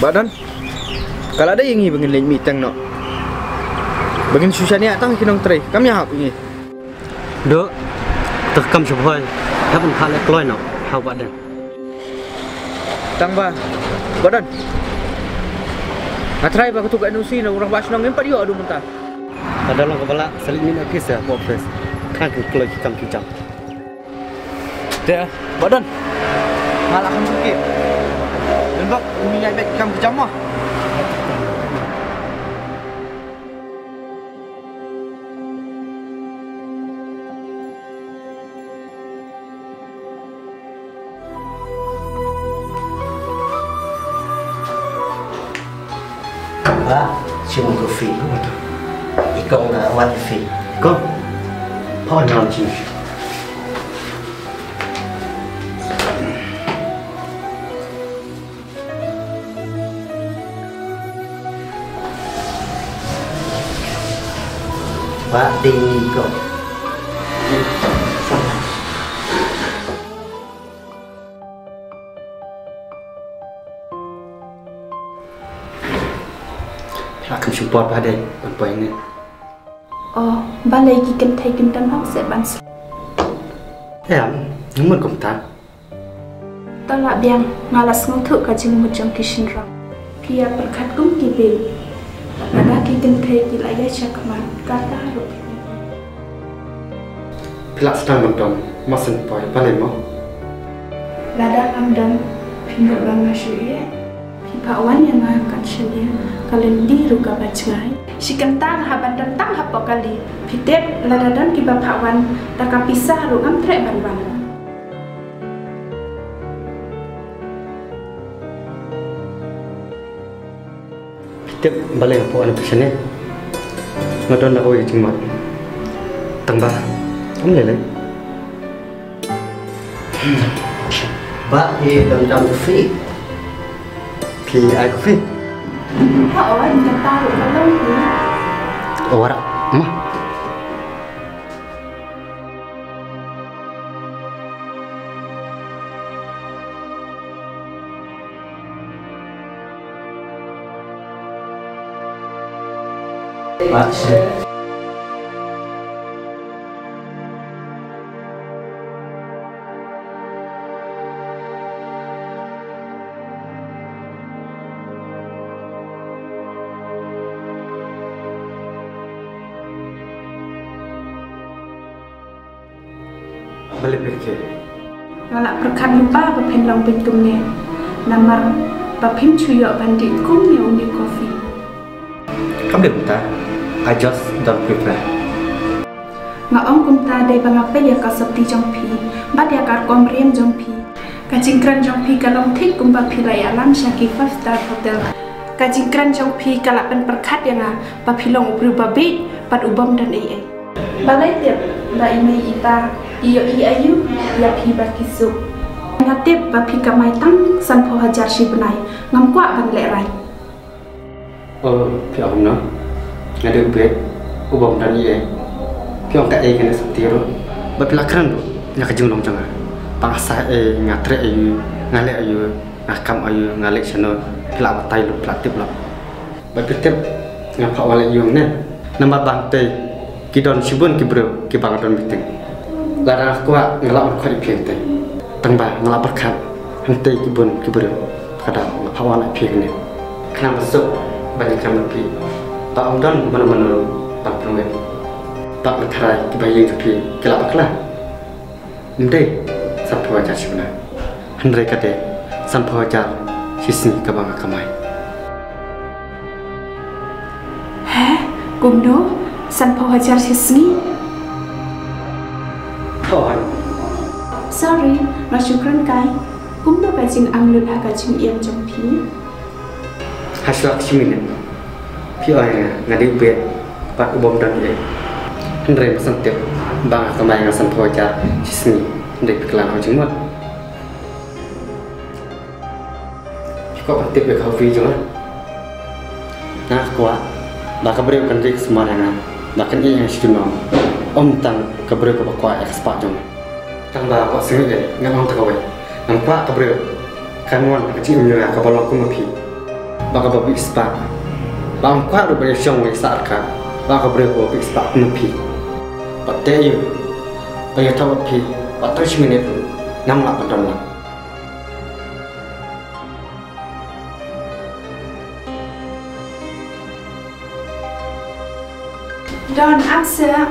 Badan, kalau ada yang ingin bangin lain mitang no, bangin susah ni atang kinong tray, kami hap ini. Dok, terkam sebuah, tapi kalau keluar no, hau badan. Tang badan. Atrai ba kutuk anusi na urang bas nang empat yo adu mentah. Adalah kepala selit minat kisah podcast. Kan keluar kita kicam. Deh, badan. Malah kamu sikit. Dan bak umi nyai baik kamu kicam mah. Cuma kopi, ikut nak wan kopi, kau, kau nak cing. Pak tinggi kau. Akan support pada apa ini? Oh, balai gikan thay kentan hok se bans. Numur komta. Tolak biang ngalas ngotuk kajing macam kishin ram. Pia perkat kum kibil. Ada gikan thay kilaya cakman kata haruk. Pilak sedang mentom, masen poi balai mo. Lada amdam pinggul bang masyuye. Pak Wan yang akan selia kalian biru kabar cengai. Si kentang haban dan tang hapa kali. Pitep ladadan kiba Pak Wan tak pisah rungam trek ban-ban. Pitep balai apa anu pesane? Ngadon dak oi cingmat. Tambah. Lele. Pak dam kopi. Thì ai có phim? Họ anh người ta được bao lâu rồi? Ủa đó, mà bác sĩ balik pergi. Ngalak perkat lupa berpen long pintumnya. Namar bapim cuyo bandit kum ni undi kopi. Kamu dah minta, I just don't prepare. Ngaong kum ta day bangap dia kasap di jongpi, bad dia kar kom riem jongpi. Kajingkran jongpi kalong tik kum bapilai alam syaki 5-star hotel. Kajingkran jongpi kalak pen perkat yang bapilong ubru babit pad ubom dan ai. Balai tiap ba ime ita iyo ayu ya pi bakisu. Ngatip ba pi kamai tang san pho hajar si benai ngam kwa ban le rai. Pi ông nó ngade ubet ubom dan ai. Pi ông ka ai kana satiro. Ba pi lakran do nya ka jinglong janga. Pangsa ngatre ayu ngale ayu ngakam ayu ngale chano pla batai lo pla tip lo. Ba pi tip ngapa wale yung ne nama bangte kidon sibun kibro kibangadon biting lara kuat ngelak khari piente tangba ngelak berkat hante kibun kibro kada hawana piene kana masuk banyak kan pi pak omdon mana-mana pak pengen pak berkarai kibayeng pi kelak bakla nde sampo aja sibuna andre kate sampo aja sisni kabang kamai Kumdo san pho hajar sisni. Sorry, masyukran kai. Kumdo kajing anglut ha kajing iam jongpi. Haswa kishimine. Pi oi ngadi ubet pak ubom dan ye. Andre masantep bang kamai ngasan pho hajar sisni ndek piklan ho jingmot. Kok patip be kopi jo. Nah kuat. Bah kabre kan dik semarang. Bahkan ini yang sedang tang kabre ko bakwa ekspat jong. Tang ba ko singi ngamang takawai. Nampak kabre kanuan kecil punya kapal aku mapi baka babi spa bang kuat do beri siang wei saat ka baka beri babi spa mapi patte yu bayar tahu mapi patte minit nam lak pandang lah Don aksa